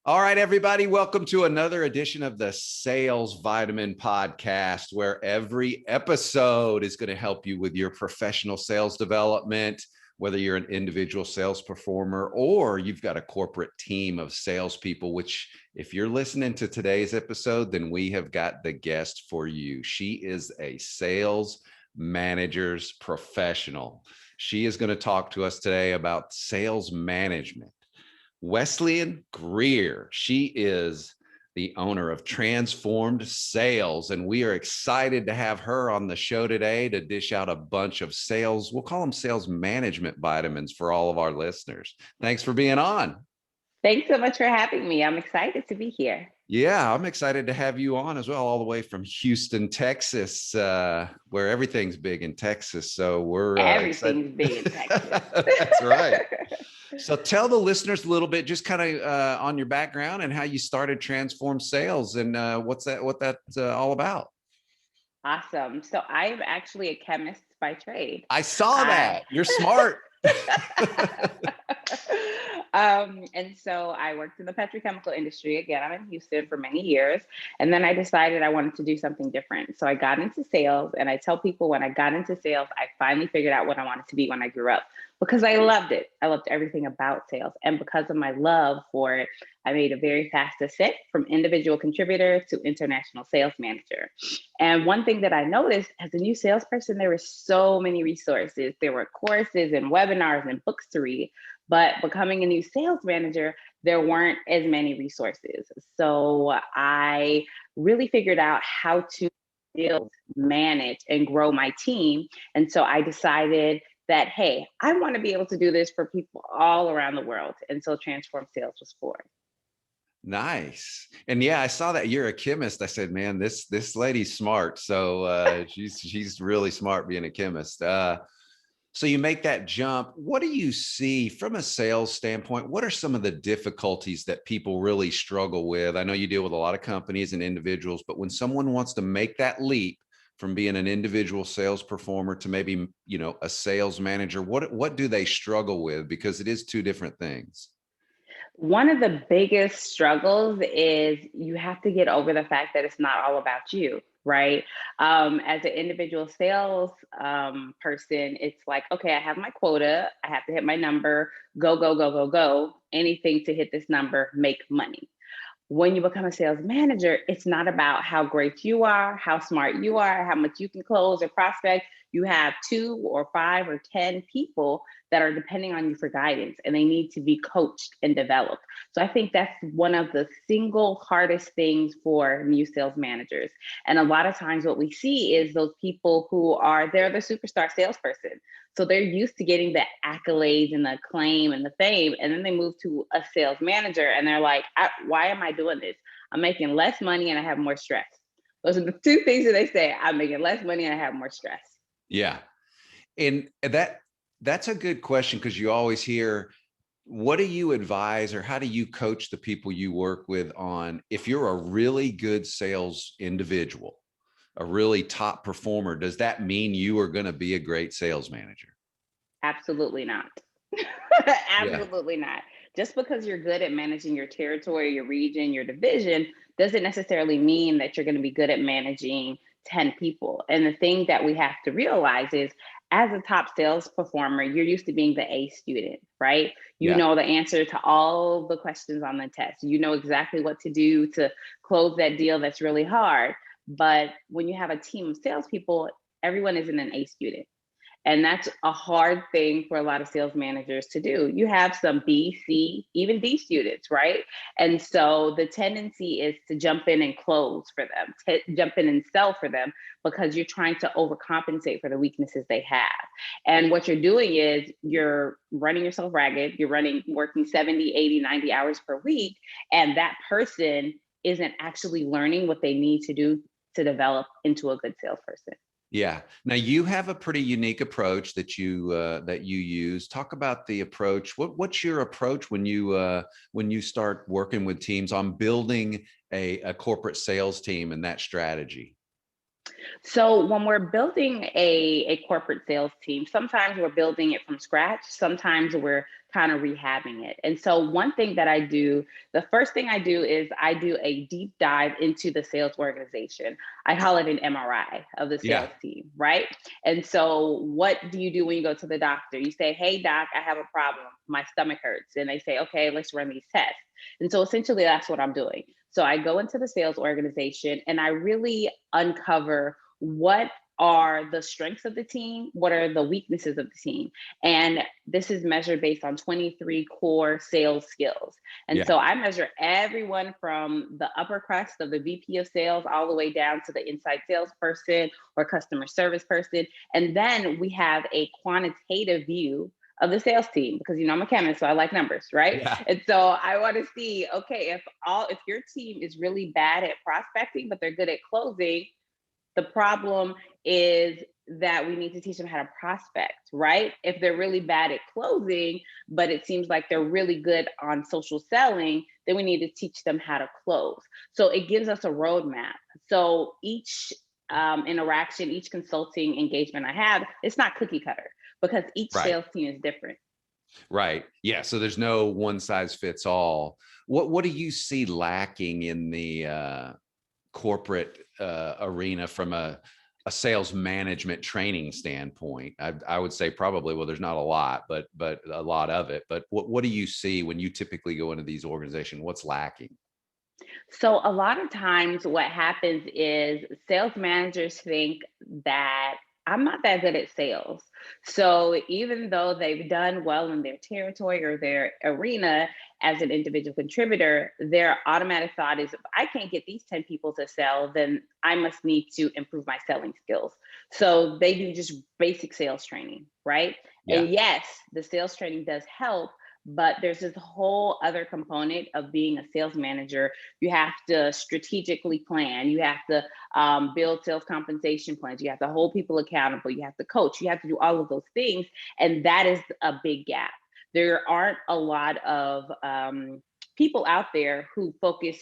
All right, everybody, welcome to another edition of the Sales Vitamin Podcast, where every episode is going to help you with your professional sales development, whether you're an individual sales performer or you've got a corporate team of salespeople, which if you're listening to today's episode, then we have got the guest for you. She is a sales manager's professional. She is going to talk to us today about sales management. Wesleyne Greer. She is the owner of Transformed Sales, and we are excited to have her on the show today to dish out a bunch of sales. We'll call them sales management vitamins for all of our listeners. Thanks for being on. Thanks so much for having me. I'm excited to be here. Yeah, I'm excited to have you on as well, all the way from Houston, Texas, where everything's big in Texas. So we're everything's big in Texas. That's right. So tell the listeners a little bit, just kind of on your background and how you started Transform Sales and what that's all about. Awesome. So I'm actually a chemist by trade. I saw that. You're smart. And so I worked in the petrochemical industry. Again, I'm in Houston for many years. And then I decided I wanted to do something different. So I got into sales, and I tell people when I got into sales, I finally figured out what I wanted to be when I grew up because I loved it. I loved everything about sales. And because of my love for it, I made a very fast ascent from individual contributor to international sales manager. And one thing that I noticed as a new salesperson, there were so many resources. There were courses and webinars and books to read. But becoming a new sales manager, there weren't as many resources. So I really figured out how to build, manage, and grow my team. And so I decided that, hey, I want to be able to do this for people all around the world. And so Transform Sales was born. Nice. And yeah, I saw that you're a chemist. I said, man, this lady's smart. So she's really smart being a chemist. So you make that jump. What do you see from a sales standpoint? What are some of the difficulties that people really struggle with? I know you deal with a lot of companies and individuals, but when someone wants to make that leap from being an individual sales performer to maybe, a sales manager, what do they struggle with? Because it is two different things. One of the biggest struggles is you have to get over the fact that it's not all about you, right? As an individual sales person, it's like, okay, I have my quota. I have to hit my number, go, go, go, go, go. Anything to hit this number, make money. When you become a sales manager, it's not about how great you are, how smart you are, how much you can close or prospect. You have 2 or 5 or 10 people that are depending on you for guidance, and they need to be coached and developed. So I think that's one of the single hardest things for new sales managers. And a lot of times what we see is those people they're the superstar salesperson. So they're used to getting the accolades and the acclaim and the fame. And then they move to a sales manager and they're like, why am I doing this? I'm making less money and I have more stress. Those are the two things that they say. I'm making less money and I have more stress. Yeah. And that's a good question, because you always hear, what do you advise or how do you coach the people you work with on, if you're a really good sales individual, a really top performer, does that mean you are going to be a great sales manager? Absolutely not. Absolutely not. Just because you're good at managing your territory, your region, your division, doesn't necessarily mean that you're going to be good at managing 10 people. And the thing that we have to realize is, as a top sales performer, you're used to being the A student, right? You know the answer to all the questions on the test. You know exactly what to do to close that deal that's really hard. But when you have a team of salespeople, everyone isn't an A student. And that's a hard thing for a lot of sales managers to do. You have some B, C, even D students, right? And so the tendency is to jump in and close for them, jump in and sell for them, because you're trying to overcompensate for the weaknesses they have. And what you're doing is you're running yourself ragged. You're working 70, 80, 90 hours per week. And that person isn't actually learning what they need to do to develop into a good salesperson. Yeah. Now you have a pretty unique approach that you use. Talk about the approach. What's your approach when you start working with teams on building a corporate sales team and that strategy? So when we're building a corporate sales team, sometimes we're building it from scratch. Sometimes we're kind of rehabbing it. And so one thing that I do, the first thing I do is I do a deep dive into the sales organization. I call it an MRI of the Yeah. sales team, right? And so what do you do when you go to the doctor? You say, hey, doc, I have a problem. My stomach hurts. And they say, okay, let's run these tests. And so essentially that's what I'm doing. So I go into the sales organization and I really uncover what are the strengths of the team, what are the weaknesses of the team. And this is measured based on 23 core sales skills. And Yeah. so I measure everyone from the upper crust of the VP of sales all the way down to the inside salesperson or customer service person. And then we have a quantitative view of the sales team, because I'm a chemist, so I like numbers, right? Yeah. And so I want to see, okay, if your team is really bad at prospecting, but they're good at closing, the problem is that we need to teach them how to prospect, right? If they're really bad at closing, but it seems like they're really good on social selling, then we need to teach them how to close. So it gives us a roadmap. So each interaction, each consulting engagement I have, it's not cookie cutter because each Right. sales team is different. Right. Yeah. So there's no one size fits all. What do you see lacking in the corporate arena from a sales management training standpoint? I would say probably, well, there's not a lot, but a lot of it. But what do you see when you typically go into these organizations? What's lacking? So a lot of times what happens is sales managers think that I'm not that good at sales. So even though they've done well in their territory or their arena as an individual contributor, their automatic thought is if I can't get these 10 people to sell, then I must need to improve my selling skills. So they do just basic sales training, right? Yeah. And yes, the sales training does help, but there's this whole other component of being a sales manager. You have to strategically plan. You have to build sales compensation plans. You have to hold people accountable. You have to coach. You have to do all of those things. And that is a big gap. There aren't a lot of people out there who focus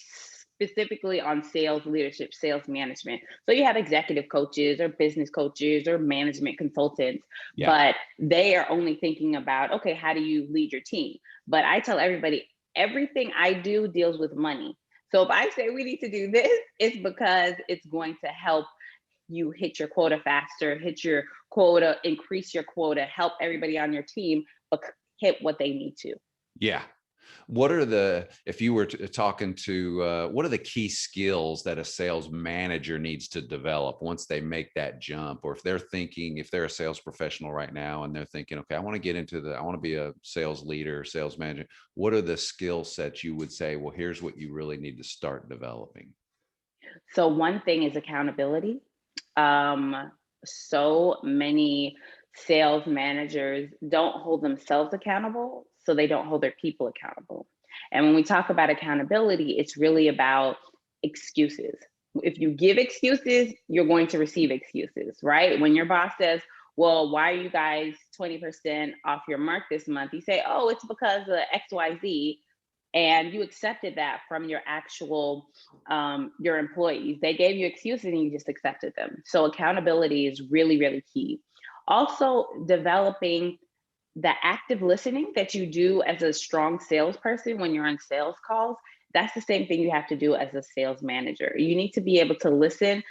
specifically on sales leadership, sales management. So you have executive coaches or business coaches or management consultants, Yeah. but they are only thinking about, okay, how do you lead your team? But I tell everybody, everything I do deals with money. So if I say we need to do this, it's because it's going to help you hit your quota faster, hit your quota, increase your quota, help everybody on your team hit what they need to. Yeah. If you were talking to, what are the key skills that a sales manager needs to develop once they make that jump? Or if they're a sales professional right now and they're thinking, okay, I want to be a sales leader, sales manager. What are the skill sets you would say, well, here's what you really need to start developing? So one thing is accountability. So many sales managers don't hold themselves accountable, so they don't hold their people accountable. And when we talk about accountability, it's really about excuses. If you give excuses, you're going to receive excuses, right? When your boss says, well, why are you guys 20% off your mark this month? You say, oh, it's because of XYZ. And you accepted that from your actual your employees. They gave you excuses and you just accepted them. So accountability is really, really key. Also, developing the active listening that you do as a strong salesperson when you're on sales calls. That's the same thing you have to do as a sales manager. You need to be able to listen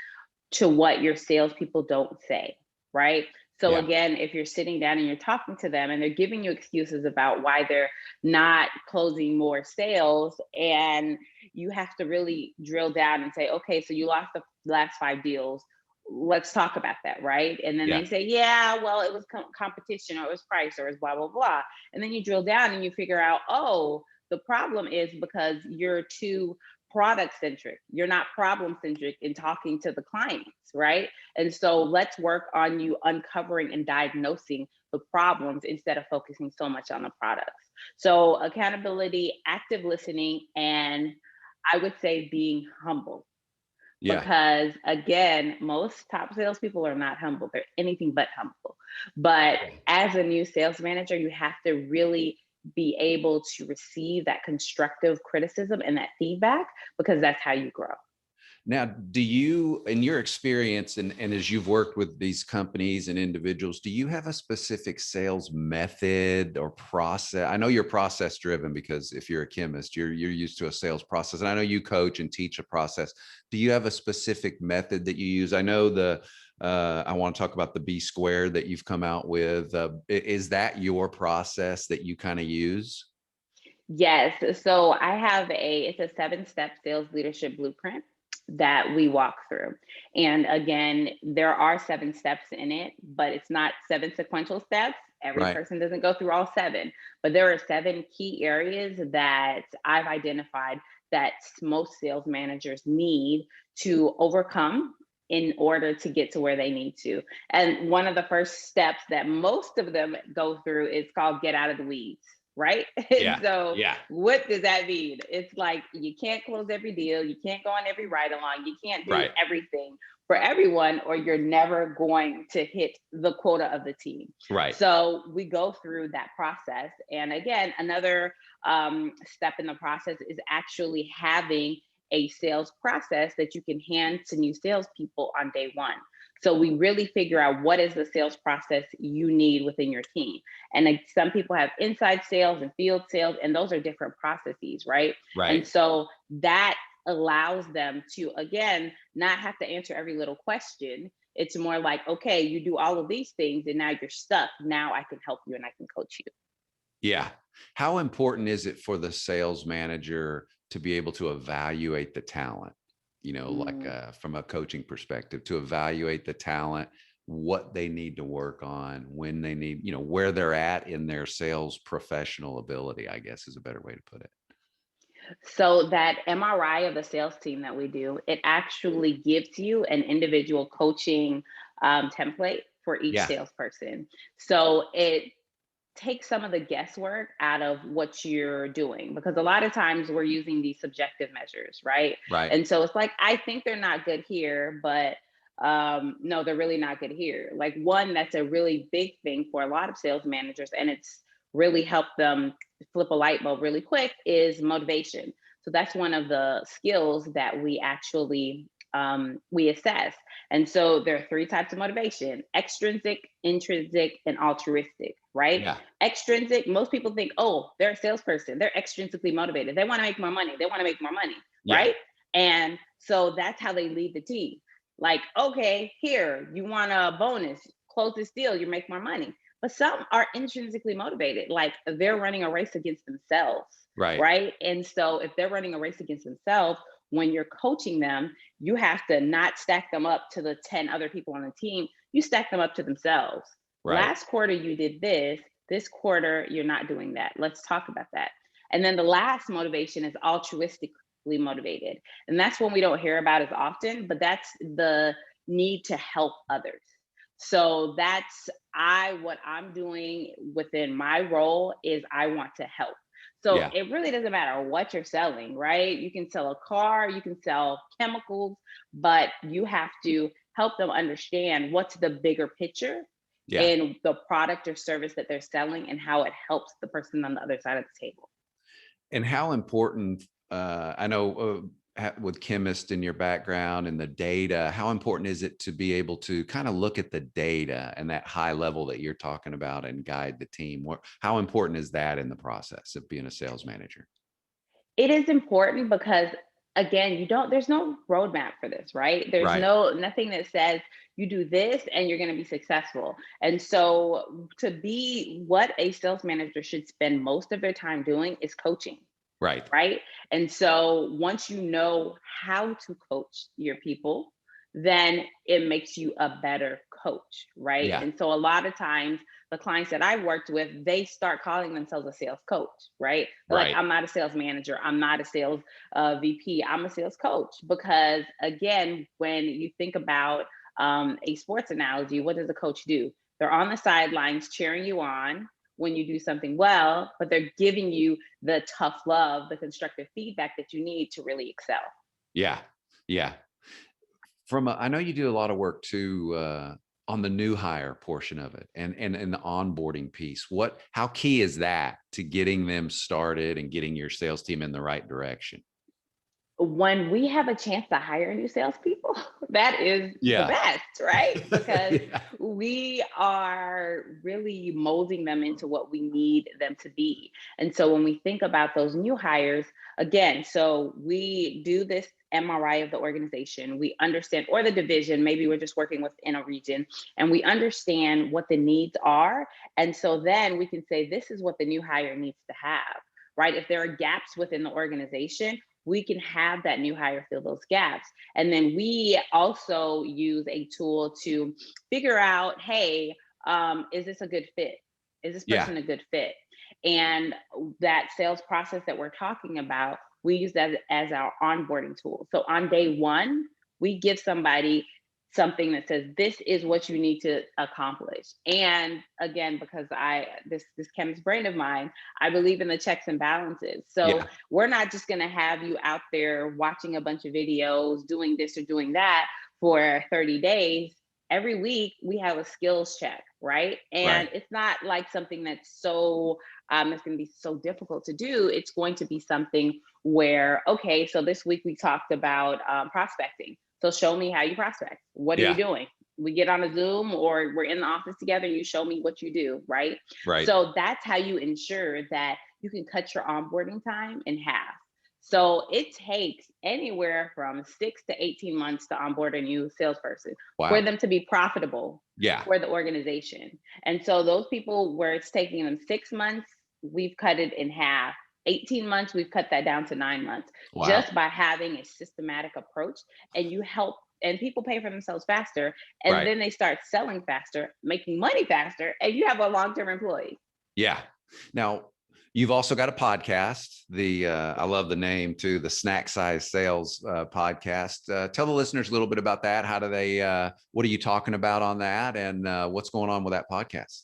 to what your salespeople don't say, right? So Yeah. again, if you're sitting down and you're talking to them and they're giving you excuses about why they're not closing more sales, and you have to really drill down and say, okay, so you lost the last 5 deals. Let's talk about that, right? And then Yeah. they say, yeah, well, it was competition or it was price or it was blah, blah, blah. And then you drill down and you figure out, oh, the problem is because you're too product centric. You're not problem centric in talking to the clients, right? And so let's work on you uncovering and diagnosing the problems instead of focusing so much on the products. So accountability, active listening, and I would say being humble. Yeah. Because again, most top salespeople are not humble. They're anything but humble. But as a new sales manager, you have to really be able to receive that constructive criticism and that feedback, because that's how you grow. Now, do you, in your experience and as you've worked with these companies and individuals, do you have a specific sales method or process? I know you're process driven because if you're a chemist, you're used to a sales process. And I know you coach and teach a process. Do you have a specific method that you use? I know I want to talk about the B squared that you've come out with. Is that your process that you kind of use? Yes. So it's a 7-step sales leadership blueprint that we walk through. And again, there are 7 steps in it, but it's not 7 sequential steps. Every Right. person doesn't go through all 7, but there are 7 key areas that I've identified that most sales managers need to overcome in order to get to where they need to. And one of the first steps that most of them go through is called get out of the weeds, right? And Yeah. so Yeah. what does that mean? It's like you can't close every deal, you can't go on every ride along, you can't do Right. everything for everyone, or you're never going to hit the quota of the team. Right. So we go through that process. And again, another step in the process is actually having a sales process that you can hand to new salespeople on day one. So we really figure out what is the sales process you need within your team. And like, some people have inside sales and field sales, and those are different processes, right? And Right. so that allows them to, again, not have to answer every little question. It's more like, okay, you do all of these things and now you're stuck. Now I can help you and I can coach you. Yeah. How important is it for the sales manager to be able to evaluate the talent? Like Mm. from a coaching perspective, to evaluate the talent, what they need to work on, when they need, where they're at in their sales professional ability, I guess is a better way to put it. So that MRI of the sales team that we do, it actually gives you an individual coaching template for each Yeah. salesperson. So it takes some of the guesswork out of what you're doing, because a lot of times we're using these subjective measures, right? Right. And so it's like, I think they're not good here, but no, they're really not good here. Like, one, that's a really big thing for a lot of sales managers, and it's really helped them flip a light bulb really quick, is motivation. So that's one of the skills that we actually we assess. And so there are 3 types of motivation: extrinsic, intrinsic, and altruistic, right? Yeah. Extrinsic, most people think, oh, they're a salesperson, they're extrinsically motivated, they want to make more money, they want to make more money, Yeah. right? And so that's how they lead the team. Like, okay, here, you want a bonus, close this deal, you make more money. But some are intrinsically motivated, like they're running a race against themselves, Right. right? And so if they're running a race against themselves, when you're coaching them, you have to not stack them up to the 10 other people on the team. You stack them up to themselves. Right. Last quarter, you did this quarter, you're not doing that. Let's talk about that. And then the last motivation is altruistically motivated. And that's one we don't hear about as often, but that's the need to help others. So that's what I'm doing within my role is I want to help. So Yeah. it really doesn't matter what you're selling, right? You can sell a car, you can sell chemicals, but you have to help them understand what's the bigger picture Yeah. in the product or service that they're selling and how it helps the person on the other side of the table. And how important, I know with chemist in your background and the data, how important is it to be able to kind of look at the data and that high level that you're talking about and guide the team? How important is that in the process of being a sales manager? It is important because, again, there's no roadmap for this, right? There's Right. nothing that says you do this and you're going to be successful. And so to be what a sales manager should spend most of their time doing is coaching, Right. right? And so once you know how to coach your people, then it makes you a better coach, right? Yeah. And so a lot of times, the clients that I've worked with, they start calling themselves a sales coach, right? They're like, Right. I'm not a sales manager, I'm not a sales VP, I'm a sales coach. Because again, when you think about a sports analogy, what does a coach do? They're on the sidelines cheering you on when you do something well, but they're giving you the tough love, the constructive feedback that you need to really excel. Yeah. Yeah. I know you do a lot of work too, on the new hire portion of it and the onboarding piece. How key is that to getting them started and getting your sales team in the right direction? When we have a chance to hire new salespeople, that is the Yeah. best, right? Because Yeah. we are really molding them into what we need them to be. And so when we think about those new hires, again, so we do this MRI of the organization, we understand, or the division, maybe we're just working within a region, and we understand what the needs are. And so then we can say, this is what the new hire needs to have, right? If there are gaps within the organization, we can have that new hire fill those gaps. And then we also use a tool to figure out, hey, is this a good fit? Is this Yeah. person a good fit? And that sales process that we're talking about, we use that as our onboarding tool. So on day one, we give somebody something that says this is what you need to accomplish. And again, because this chemist brain of mine, I believe in the checks and balances. So Yeah. we're not just going to have you out there watching a bunch of videos, doing this or doing that for 30 days. Every week we have a skills check, right? And Right. it's not like something that's so it's going to be so difficult to do. It's going to be something where, okay, so this week we talked about prospecting. So show me how you prospect. What are you Yeah. doing? We get on a Zoom or we're in the office together and you show me what you do, right? Right. So that's how you ensure that you can cut your onboarding time in half. So it takes anywhere from 6 to 18 months to onboard a new salesperson for Wow. them to be profitable Yeah. for the organization. And so those people where it's taking them 6 months, we've cut it in half. 18 months, we've cut that down to 9 months Wow. just by having a systematic approach. And you help, and people pay for themselves faster. And Right. then they start selling faster, making money faster, and you have a long term employee. Yeah. Now, you've also got a podcast. I love the name too, the Snack Size Sales podcast. Tell the listeners a little bit about that. How do they? What are you talking about on that, and what's going on with that podcast?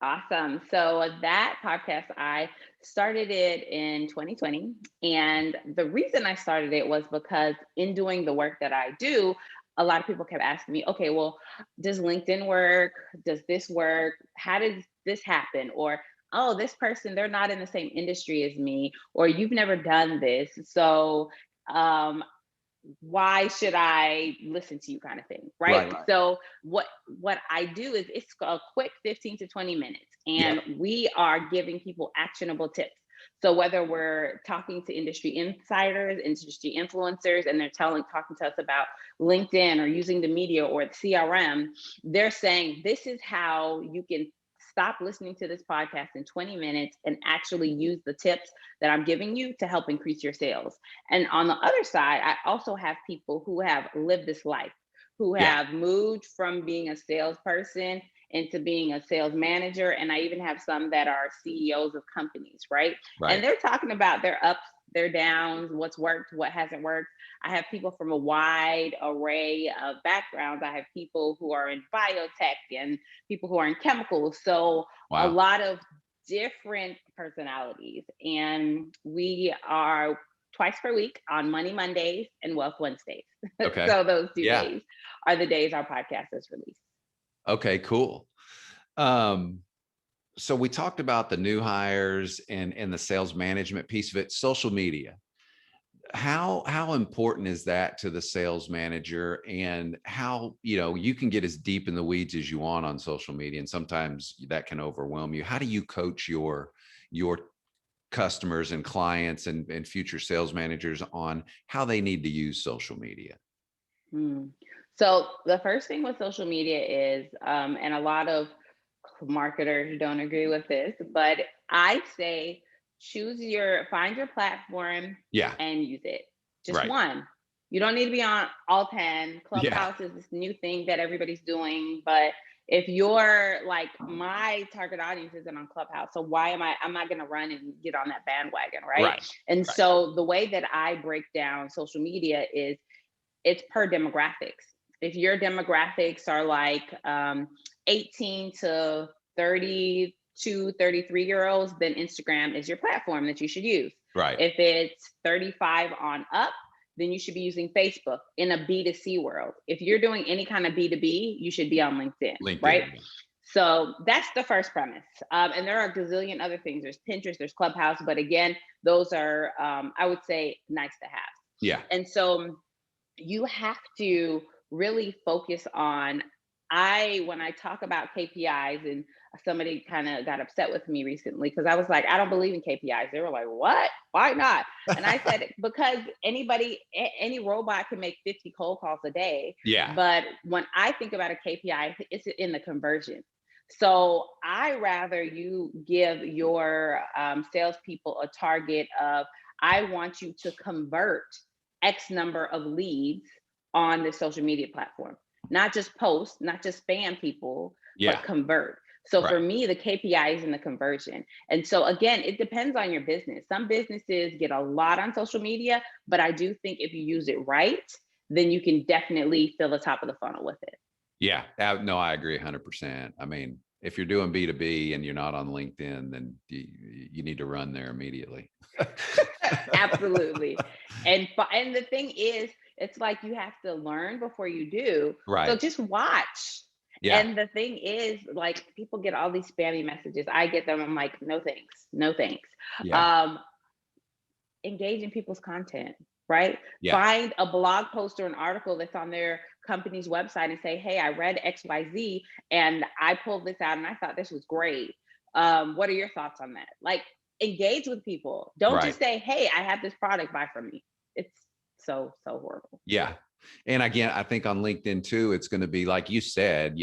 Awesome. So that podcast, I started it in 2020. And the reason I started it was because in doing the work that I do, a lot of people kept asking me, okay, well, does LinkedIn work? Does this work? How did this happen? Or, oh, this person, they're not in the same industry as me, or you've never done this. So um, why should I listen to you kind of thing, right? Right. So what I do is it's a quick 15 to 20 minutes Yeah. and we are giving people actionable tips. So whether we're talking to industry insiders, industry influencers, and they're talking to us about LinkedIn or using the media or the CRM, they're saying this is how you can stop listening to this podcast in 20 minutes and actually use the tips that I'm giving you to help increase your sales. And on the other side, I also have people who have lived this life, who Yeah. have moved from being a salesperson into being a sales manager. And I even have some that are CEOs of companies, right? And Right. they're talking about their ups, their downs, what's worked, what hasn't worked. I have people from a wide array of backgrounds. I have people who are in biotech and people who are in chemicals. So a Wow. lot of different personalities. And we are twice per week on Money Mondays and Wealth Wednesdays. Okay. So those two Yeah. days are the days our podcast is released. Okay. Cool. Um, so we talked about the new hires and the sales management piece of it. Social media. How important is that to the sales manager, and how, you can get as deep in the weeds as you want on social media, and sometimes that can overwhelm you. How do you coach your customers and clients and future sales managers on how they need to use social media? Hmm. So the first thing with social media is, and a lot of marketers don't agree with this, but I say find your platform Yeah. and use it. Just Right. one. You don't need to be on all 10. Yeah. Clubhouse is this new thing that everybody's doing, but if you're like my target audience isn't on Clubhouse, so I'm not going to run and get on that bandwagon, right? Right. And Right. so the way that I break down social media is it's per demographics. If your demographics are like 18 to 32, 33 year olds, then Instagram is your platform that you should use. Right. If it's 35 on up, then you should be using Facebook in a B2C world. If you're doing any kind of B2B, you should be on LinkedIn, right? LinkedIn. So that's the first premise. And there are a gazillion other things. There's Pinterest, there's Clubhouse, but again, those are, I would say, nice to have. Yeah. And so you have to really focus on, when I talk about KPIs, and somebody kind of got upset with me recently because I was like, I don't believe in KPIs. They were like, what? Why not? And I said, because any robot can make 50 cold calls a day. Yeah. But when I think about a KPI, it's in the conversion. So I rather you give your salespeople a target of, I want you to convert X number of leads on the social media platform, not just post, not just spam people, Yeah. but convert. So for Right. me, the KPI is in the conversion. And so again, it depends on your business. Some businesses get a lot on social media, but I do think if you use it right, then you can definitely fill the top of the funnel with it. Yeah. No, I agree 100%. I mean, if you're doing B2B and you're not on LinkedIn, then you need to run there immediately. Absolutely. And the thing is, it's like you have to learn before you do. So Right. just watch. Yeah. And the thing is, like, people get all these spammy messages. I get them. I'm like, no thanks. No thanks. Yeah. Um, Engage in people's content, right? Yeah. Find a blog post or an article that's on their company's website and say, hey, I read XYZ and I pulled this out and I thought this was great. What are your thoughts on that? Like, engage with people. Don't Right. just say, hey, I have this product, buy from me. It's so horrible. Yeah. And again, I think on LinkedIn too, it's going to be like you said,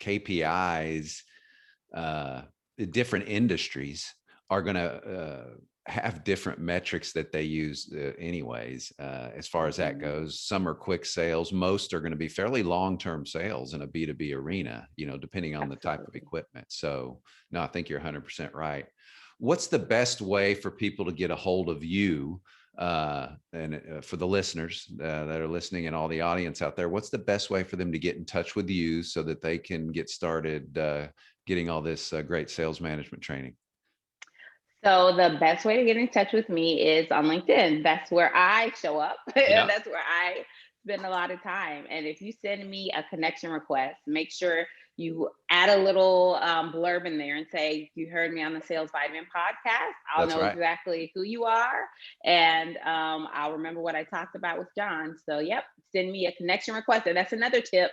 KPIs, different industries are going to have different metrics that they use anyways, as far as that goes. Some are quick sales. Most are going to be fairly long-term sales in a B2B arena, depending on the type of equipment. So no, I think you're 100% right. What's the best way for people to get a hold of you? And for the listeners that are listening and all the audience out there, what's the best way for them to get in touch with you so that they can get started getting all this great sales management training? So the best way to get in touch with me is on LinkedIn. That's where I show up. Yeah. That's where I spend a lot of time. And if you send me a connection request, make sure you add a little blurb in there and say, you heard me on the Sales Vitamin podcast. I'll That's know right. exactly who you are. And I'll remember what I talked about with John. So, yep, send me a connection request. And that's another tip.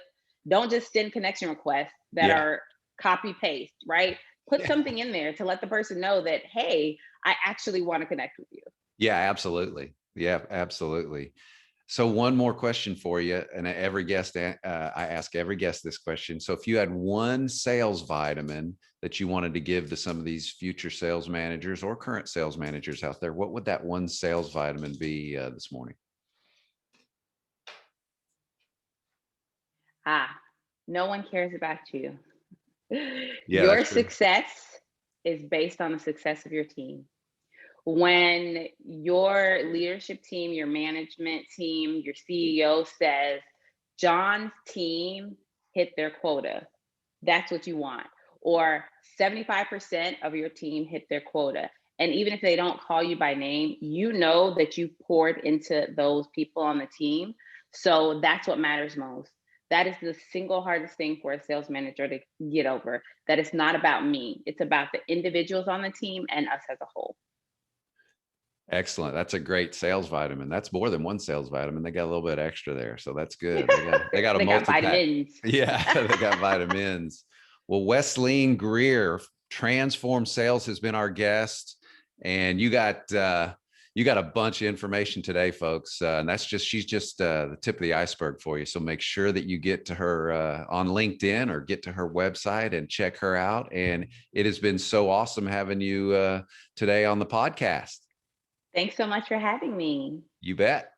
Don't just send connection requests that Yeah. are copy paste, right? Put Yeah. something in there to let the person know that, hey, I actually want to connect with you. Yeah, absolutely. Yeah, absolutely. So one more question for you. And every guest, I ask every guest this question. So if you had one sales vitamin that you wanted to give to some of these future sales managers or current sales managers out there, what would that one sales vitamin be this morning? No one cares about you. Yeah, Your that's true. success is based on the success of your team. When your leadership team, your management team, your CEO says, John's team hit their quota, that's what you want. Or 75% of your team hit their quota. And even if they don't call you by name, you know that you poured into those people on the team. So that's what matters most. That is the single hardest thing for a sales manager to get over. That it's not about me. It's about the individuals on the team and us as a whole. Excellent. That's a great sales vitamin. That's more than one sales vitamin. They got a little bit extra there. So that's good. They got a They got multi-pack. vitamins. Yeah, they got vitamins. Well, Wesleyne Greer, Transform Sales, has been our guest. And you got a bunch of information today, folks. And she's just the tip of the iceberg for you. So make sure that you get to her on LinkedIn or get to her website and check her out. And it has been so awesome having you today on the podcast. Thanks so much for having me. You bet.